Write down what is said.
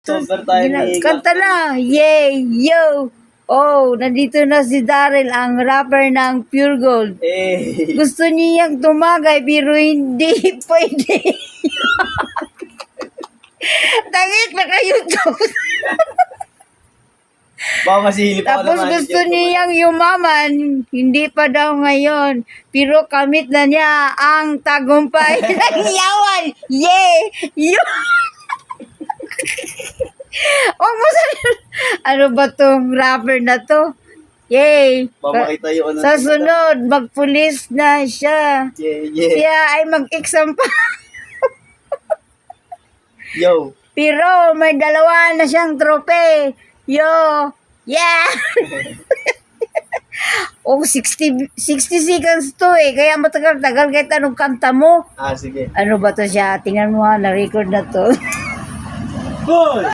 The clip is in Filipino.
Cover tayo ni Kanta na. Yay! Yo! Oh, nandito na si Daryl, ang rapper ng Pure Gold. Eh. Gusto niyang tumagay pero hindi pwede. Tangik na ka-YouTube. Baka masilip ako Tapos naman. gusto niyang yumaman, hindi pa daw ngayon. Pero kamit na niya ang tagumpay ng yawan. Yay! Huwag mo ano ba tong rapper na to? Yay! Pamakita yung ano. Sa sunod, magpulis na siya. Yeah. Siya ay mag-exam pa. Yo. Pero may dalawa na siyang trope. Yo! Yeah! Oh, 60 seconds to eh. Kaya matagal-tagal kahit anong kanta mo. Sige. Ano ba to siya? Tingnan mo ha, na-record na to. Boy!